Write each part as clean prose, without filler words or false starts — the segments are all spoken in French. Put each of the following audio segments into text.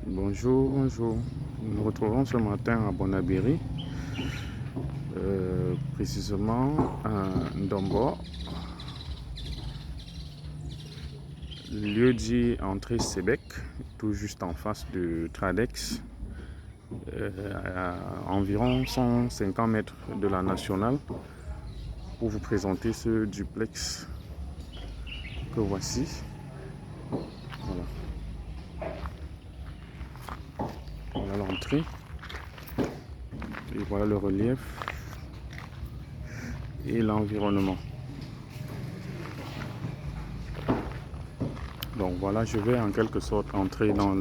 Bonjour, bonjour. Nous nous retrouvons ce matin à Bonabiri, précisément à Ndombo, lieu dit entrée Sébec, tout juste en face de Tradex, à environ 150 mètres de la nationale, pour vous présenter ce duplex que voici. Voilà. Voilà l'entrée et voilà le relief et l'environnement. Donc voilà, je vais en quelque sorte entrer dans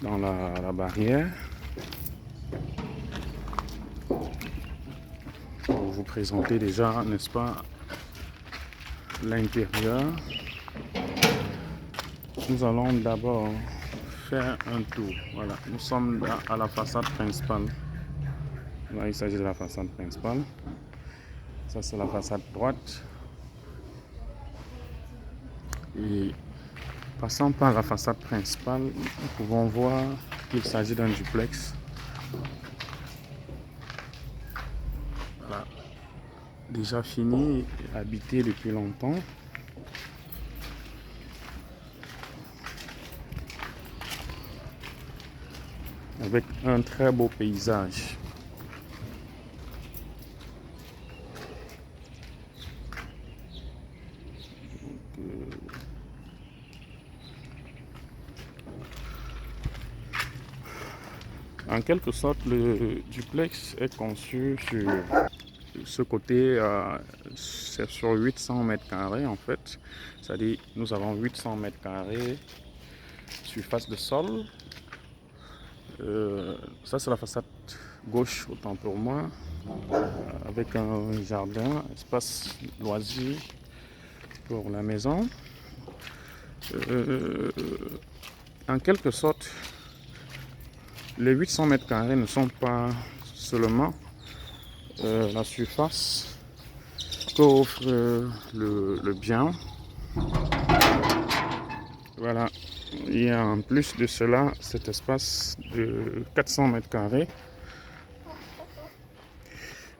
la barrière pour vous présenter déjà, n'est-ce pas, l'intérieur. Nous allons d'abord faire un tour. Voilà, nous sommes à la façade principale. Là, il s'agit de la façade principale. Ça, c'est la façade droite. Et passant par la façade principale, nous pouvons voir qu'il s'agit d'un duplex. Voilà. Déjà fini, habité depuis longtemps. Avec un très beau paysage. En quelque sorte, le duplex est conçu sur ce côté, c'est sur 800 mètres carrés en fait. C'est-à-dire, nous avons 800 mètres carrés surface de sol. Ça, c'est la façade gauche, autant pour moi, avec un jardin, espace loisir pour la maison. En quelque sorte, les 800 mètres carrés ne sont pas seulement la surface qu'offre le bien. Voilà, il y a en plus de cela cet espace de 400 mètres carrés.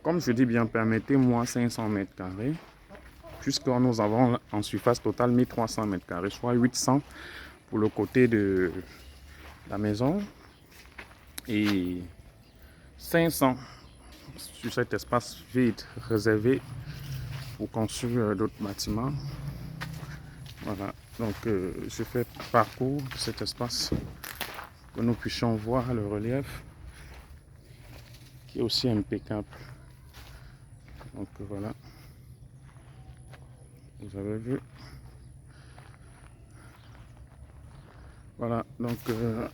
Comme je dis bien, permettez-moi 500 mètres carrés, puisque nous avons en surface totale 1300 mètres carrés, soit 800 pour le côté de la maison et 500 sur cet espace vide réservé pour construire d'autres bâtiments. Voilà, donc je fais parcours de cet espace que nous puissions voir le relief qui est aussi impeccable. Donc voilà, vous avez vu. Voilà, donc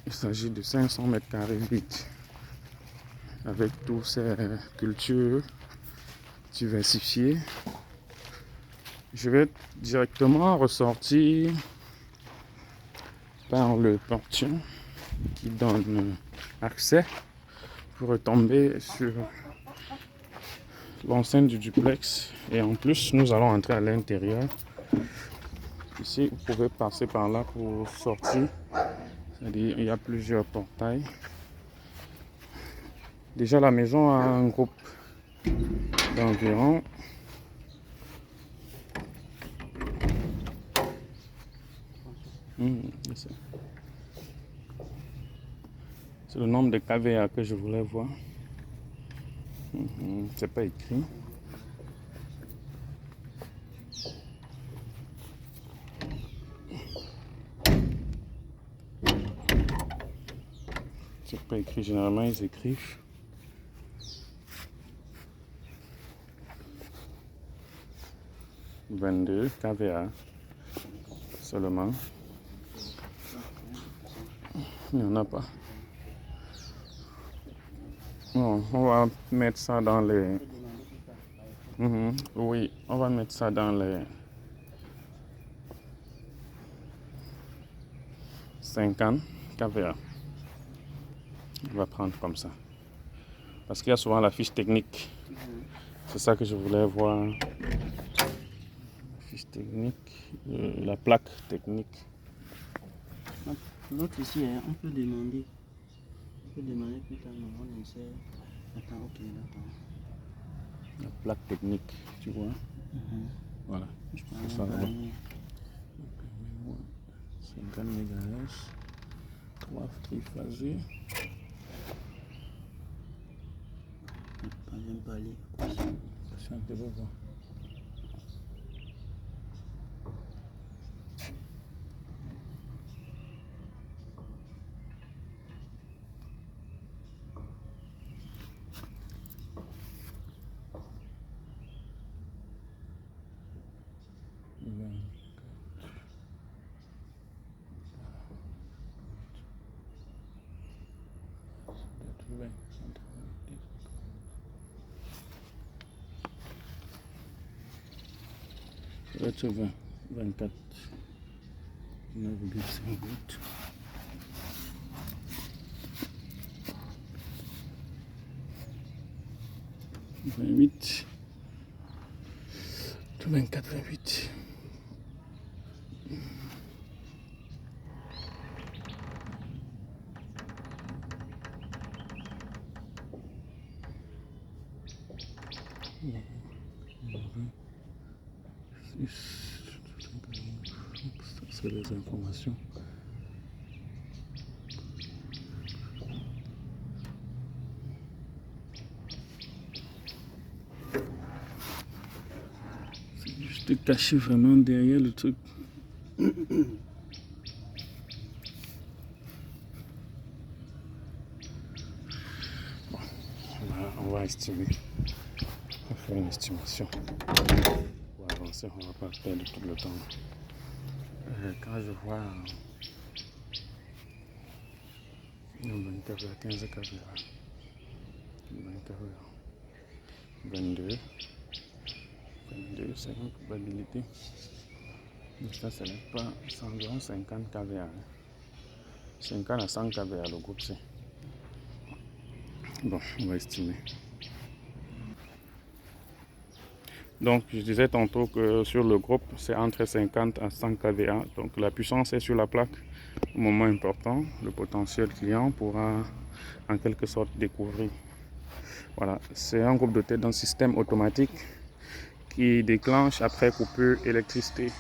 il s'agit de 500 mètres carrés vides avec toutes ces cultures diversifiées. Je vais directement ressortir par le portillon qui donne accès pour retomber sur l'enceinte du duplex. Et en plus, nous allons entrer à l'intérieur. Ici, vous pouvez passer par là pour sortir. C'est-à-dire, il y a plusieurs portails. Déjà, la maison a un groupe d'environ c'est le nombre de KVA que je voulais voir. C'est pas écrit. C'est pas écrit. Généralement, ils écrivent. « 22 KVA seulement. » Il n'y en a pas. Bon, on va mettre ça dans les... Oui, on va mettre ça dans les 50 KVA. On va prendre comme ça. Parce qu'il y a souvent la fiche technique. C'est ça que je voulais voir. La fiche technique, la plaque technique. L'autre ici, hein, on peut demander. On peut demander plus tard, non, on essaie. Attends, ok, attends. La plaque technique, tu vois. Voilà. Je C'est prends ça un là-bas. panier. 50 MHz. 3 triphasés. Pas un palier. C'est un peu beau, quoi. Ça va être 20, 24, 9,58. 28, 24, 28. Ça, c'est les informations. C'est juste caché vraiment derrière le truc. Bon, on va estimer. On va faire une estimation. Pour avancer, on ne va pas perdre tout le temps. Quand je vois le 24 à 15 caméras, 22, 22, c'est une probabilité. Mais ça, ce n'est pas 150 kVA. 50 à 100 kVA le groupe C. Bon, on va estimer. Donc, je disais tantôt que sur le groupe, c'est entre 50 à 100 kVA. Donc, la puissance est sur la plaque. Au moment important, le potentiel client pourra en quelque sorte découvrir. Voilà, c'est un groupe doté d'un système automatique qui déclenche après coupure d'électricité.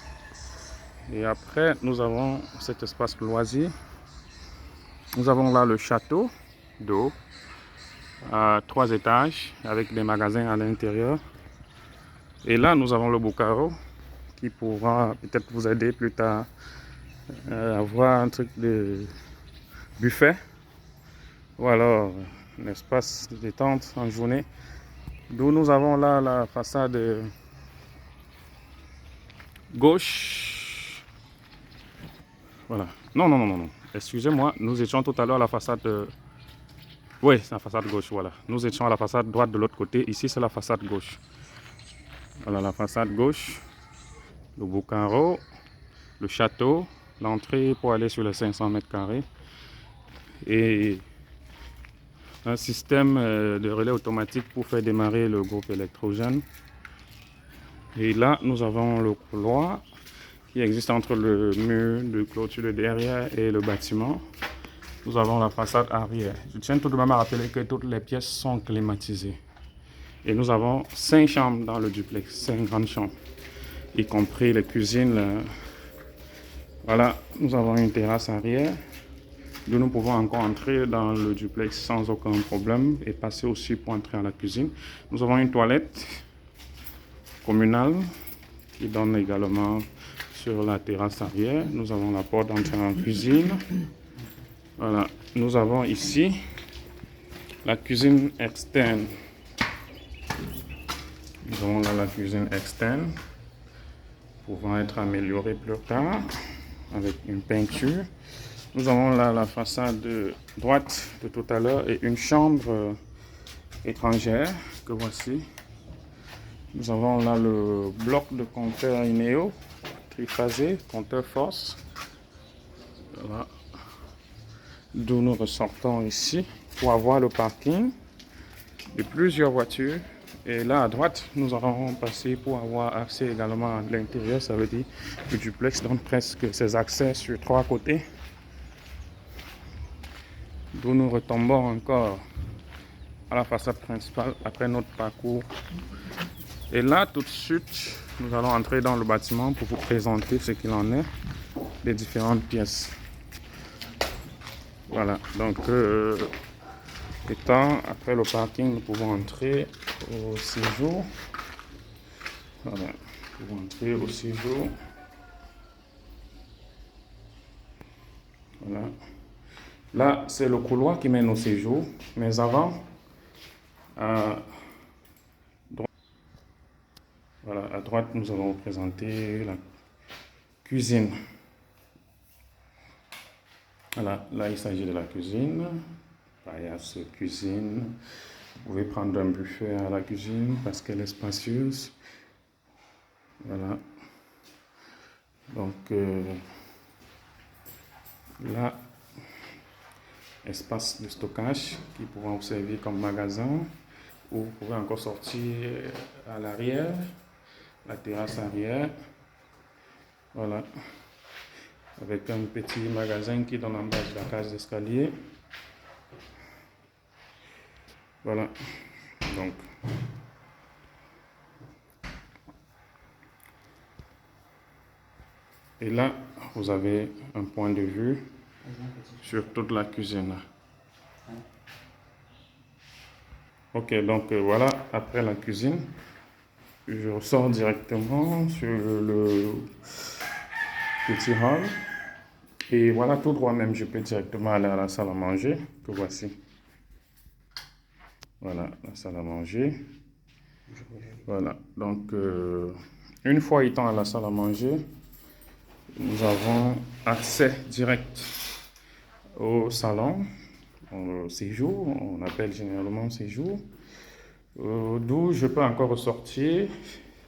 Et après, nous avons cet espace loisir. Nous avons là le château d'eau à 3 étages avec des magasins à l'intérieur. Et là, nous avons le Boucaro qui pourra peut-être vous aider plus tard à avoir un truc de buffet ou alors un espace de détente en journée. D'où nous avons là la façade gauche. Voilà. Non. Excusez-moi, nous étions tout à l'heure à la façade. Oui, c'est la façade gauche, voilà. Nous étions à la façade droite de l'autre côté. Ici, c'est la façade gauche. Voilà la façade gauche. Le Boucaro, le château, l'entrée pour aller sur les 500 mètres carrés. Et un système de relais automatique pour faire démarrer le groupe électrogène. Et là, nous avons le couloir qui existe entre le mur de clôture de derrière et le bâtiment. Nous avons la façade arrière. Je tiens tout de même à rappeler que toutes les pièces sont climatisées. Et nous avons 5 chambres dans le duplex, 5 grandes chambres, y compris les cuisines. Voilà, nous avons une terrasse arrière, d'où nous pouvons encore entrer dans le duplex sans aucun problème et passer aussi pour entrer à la cuisine. Nous avons une toilette communale qui donne également sur la terrasse arrière. Nous avons la porte d'entrée en cuisine. Voilà, nous avons ici la cuisine externe. Nous avons là la cuisine externe, pouvant être améliorée plus tard avec une peinture. Nous avons là la façade droite de tout à l'heure et une chambre étrangère que voici. Nous avons là le bloc de compteur Ineo triphasé, compteur force. Voilà. D'où nous ressortons ici pour avoir le parking de plusieurs voitures. Et là à droite, nous allons passer pour avoir accès également à l'intérieur. Ça veut dire que le duplex donne presque ses accès sur 3 côtés. D'où nous retombons encore à la façade principale après notre parcours. Et là, tout de suite, nous allons entrer dans le bâtiment pour vous présenter ce qu'il en est des différentes pièces. Voilà, donc étant après le parking, nous pouvons entrer au séjour. Voilà, nous pouvons entrer au séjour. Voilà. Là, c'est le couloir qui mène au séjour, mais avant, voilà, à droite, nous allons vous présenter la cuisine. Voilà, là, il s'agit de la cuisine. Paillasse cuisine. Vous pouvez prendre un buffet à la cuisine parce qu'elle est spacieuse. Voilà. Donc, là, espace de stockage qui pourra vous servir comme magasin. Ou vous pouvez encore sortir à l'arrière, la terrasse arrière. Voilà. Avec un petit magasin qui donne en bas de la cage d'escalier. Voilà. Donc, et là, vous avez un point de vue sur toute la cuisine. Ok, donc voilà, après la cuisine, je ressors directement sur le petit hall. Et voilà, tout droit même, je peux directement aller à la salle à manger, que voici. Voilà, la salle à manger. Voilà, donc une fois étant à la salle à manger, nous avons accès direct au salon, au séjour, on appelle généralement séjour, d'où je peux encore ressortir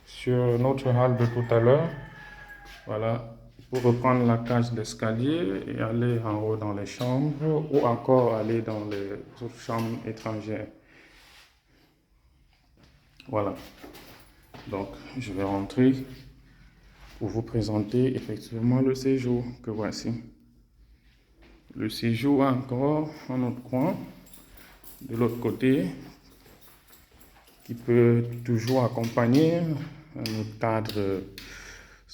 sur notre hall de tout à l'heure, voilà, pour reprendre la cage d'escalier et aller en haut dans les chambres ou encore aller dans les autres chambres étrangères. Voilà, donc je vais rentrer pour vous présenter effectivement le séjour que voici. Le séjour encore en autre coin, de l'autre côté, qui peut toujours accompagner un autre cadre.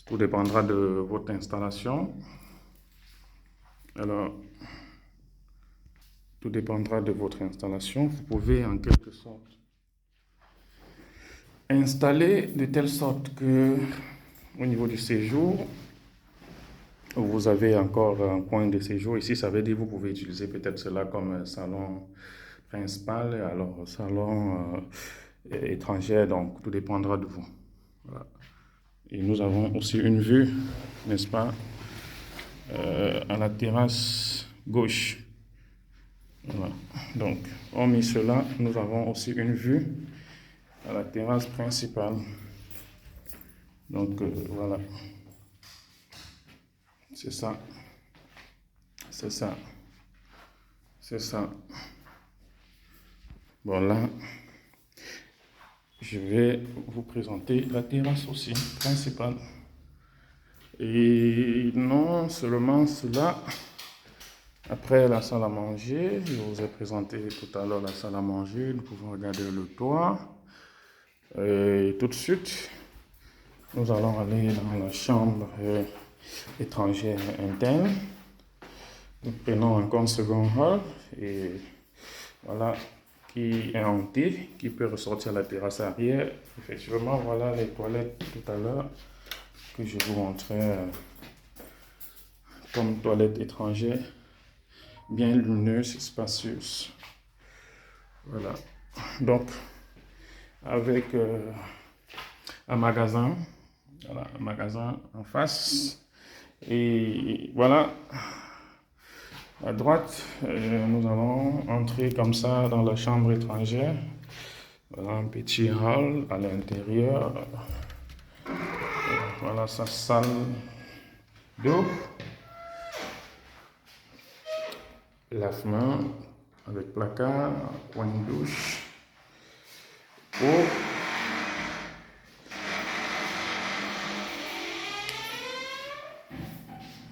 Tout dépendra de votre installation. Alors, tout dépendra de votre installation. Vous pouvez en quelque sorte installer de telle sorte que au niveau du séjour, vous avez encore un coin de séjour. Ici, ça veut dire que vous pouvez utiliser peut-être cela comme un salon principal, alors salon étranger, donc tout dépendra de vous. Voilà. Et nous avons aussi une vue, n'est-ce pas, à la terrasse gauche. Voilà. Donc, hormis cela, nous avons aussi une vue à la terrasse principale. Donc, voilà. C'est ça. C'est ça. C'est ça. Bon, là, je vais vous présenter la terrasse aussi principale. Et non seulement cela, après la salle à manger, je vous ai présenté tout à l'heure la salle à manger, nous pouvons regarder le toit. Et tout de suite, nous allons aller dans la chambre étrangère interne. Nous prenons encore un second hall et voilà, qui est hanté, qui peut ressortir à la terrasse arrière. Effectivement, voilà les toilettes tout à l'heure que je vous montrais comme toilette étrangère, bien lumineuse et spacieuse. Voilà, donc avec un magasin, voilà, un magasin en face. Et voilà, à droite, nous allons entrer comme ça dans la chambre étrangère. Voilà un petit hall à l'intérieur. Voilà sa salle d'eau. Lave-main avec placard, coin de douche. Eau.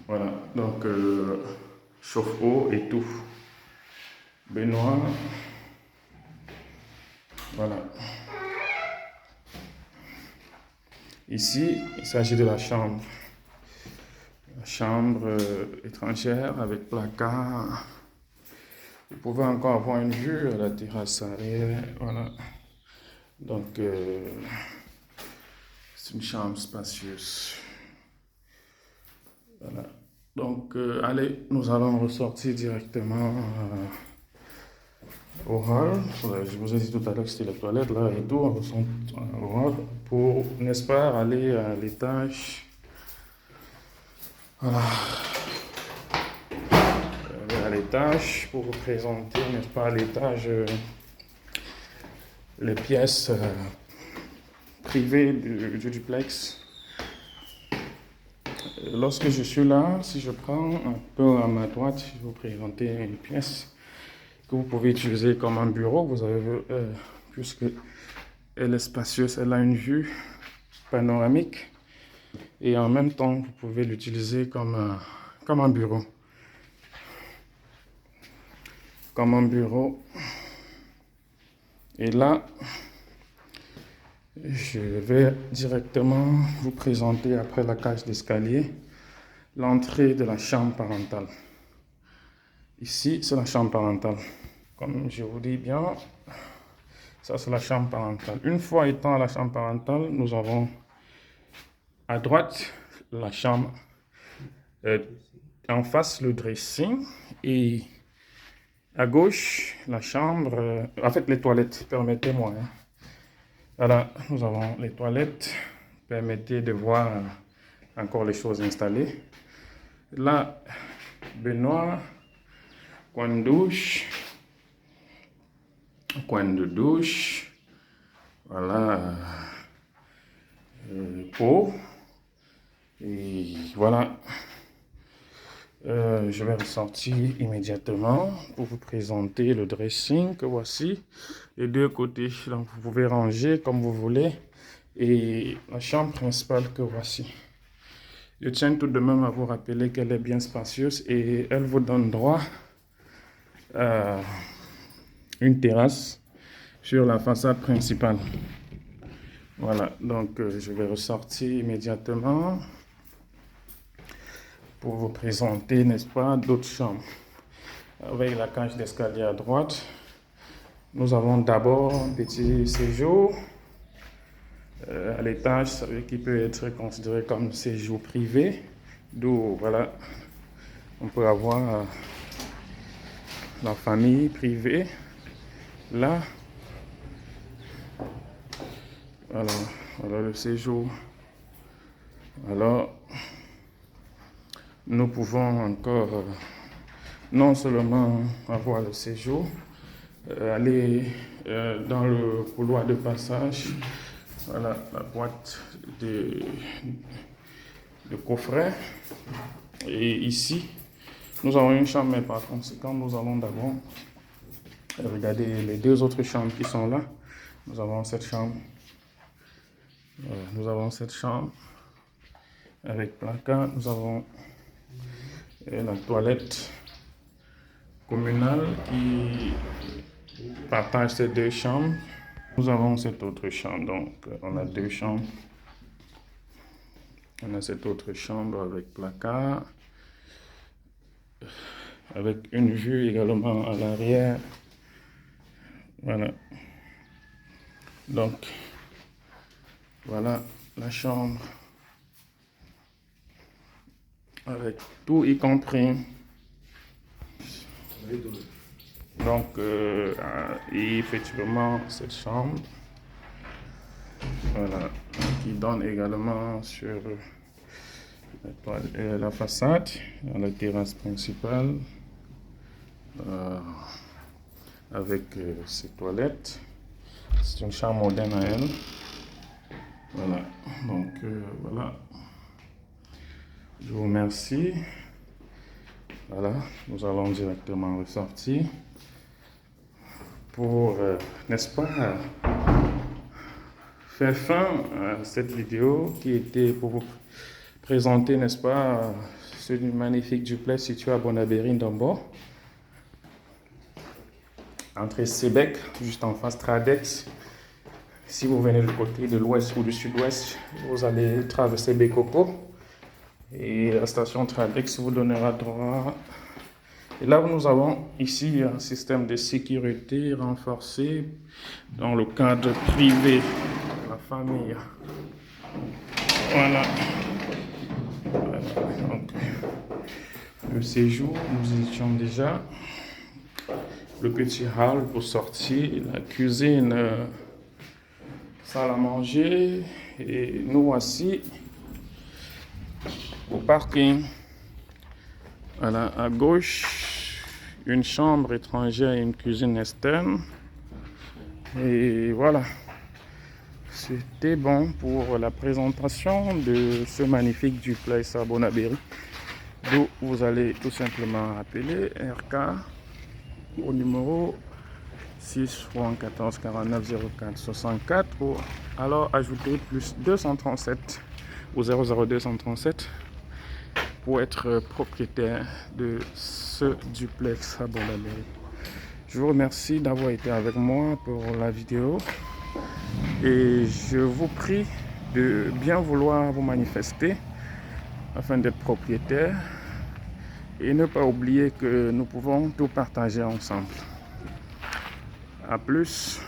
Voilà, donc chauffe-eau et tout. baignoire. Voilà. Ici, il s'agit de la chambre. La chambre étrangère avec placard. Vous pouvez encore avoir une vue à la terrasse arrière. Voilà. Donc, c'est une chambre spacieuse. Voilà. Donc, allez, nous allons ressortir directement au hall. Je vous ai dit tout à l'heure que c'était les toilettes là et tout. On ressort au hall pour, n'est-ce pas, aller à l'étage. Voilà. Aller à l'étage pour vous présenter, n'est-ce pas, à l'étage, les pièces privées du duplex. Lorsque je suis là, si je prends un peu à ma droite, je vais vous présenter une pièce que vous pouvez utiliser comme un bureau. Vous avez puisque elle est spacieuse, elle a une vue panoramique et en même temps vous pouvez l'utiliser comme un bureau. Comme un bureau. Et là, je vais directement vous présenter après la cage d'escalier l'entrée de la chambre parentale. Ici, c'est la chambre parentale. Comme je vous dis bien, ça c'est la chambre parentale. Une fois étant à la chambre parentale, nous avons à droite la chambre, en face le dressing et à gauche la chambre, en fait les toilettes, permettez-moi. Voilà, nous avons les toilettes. Permettez de voir encore les choses installées. Là, baignoire, coin de douche, coin de douche. Voilà, eau. Et voilà. Je vais ressortir immédiatement pour vous présenter le dressing que voici. Les deux côtés, donc vous pouvez ranger comme vous voulez. Et la chambre principale que voici. Je tiens tout de même à vous rappeler qu'elle est bien spacieuse et elle vous donne droit à une terrasse sur la façade principale. Voilà, donc je vais ressortir immédiatement pour vous présenter, n'est-ce pas, d'autres chambres. Avec la cage d'escalier à droite, nous avons d'abord un petit séjour à l'étage, qui peut être considéré comme séjour privé, d'où voilà, on peut avoir la famille privée là. Voilà le séjour. Alors, nous pouvons encore non seulement avoir le séjour, aller dans le couloir de passage. Voilà la boîte de coffret. Et ici, nous avons une chambre, mais par conséquent, nous allons d'abord regarder les deux autres chambres qui sont là. Nous avons cette chambre. Nous avons cette chambre avec placard. Nous avons la toilette communale qui partage ces deux chambres. Nous avons cette autre chambre, donc on a deux chambres. On a cette autre chambre avec placard, avec une vue également à l'arrière. Voilà. Donc, voilà la chambre avec tout y compris. Donc, effectivement, cette chambre, voilà, qui donne également sur la façade, la terrasse principale, avec ses toilettes. C'est une chambre moderne à elle. Voilà, donc voilà. Je vous remercie. Voilà, nous allons directement ressortir pour, n'est-ce pas, faire fin à cette vidéo qui était pour vous présenter, n'est-ce pas, ce magnifique duplex situé à Bonabéry, Ndombo. Entrée Sébec, juste en face Tradex. Si vous venez du côté de l'ouest ou du sud-ouest, vous allez traverser Bekoko. Et la station Tradex vous donnera droit. Et là, nous avons ici un système de sécurité renforcé dans le cadre privé de la famille. Voilà. Donc, le séjour, nous étions déjà. Le petit hall pour sortir, la cuisine, salle à manger. Et nous voici au parking. Voilà, à gauche, une chambre étrangère et une cuisine externe. Et voilà, c'était bon pour la présentation de ce magnifique duplex à Bonabéry, d'où vous allez tout simplement appeler RK au numéro 6 14 49 04 64 ou alors ajouter plus 237 au 00237 pour être propriétaire de ce duplex à Bonabéry. Je vous remercie d'avoir été avec moi pour la vidéo et je vous prie de bien vouloir vous manifester afin d'être propriétaire et ne pas oublier que nous pouvons tout partager ensemble. À plus.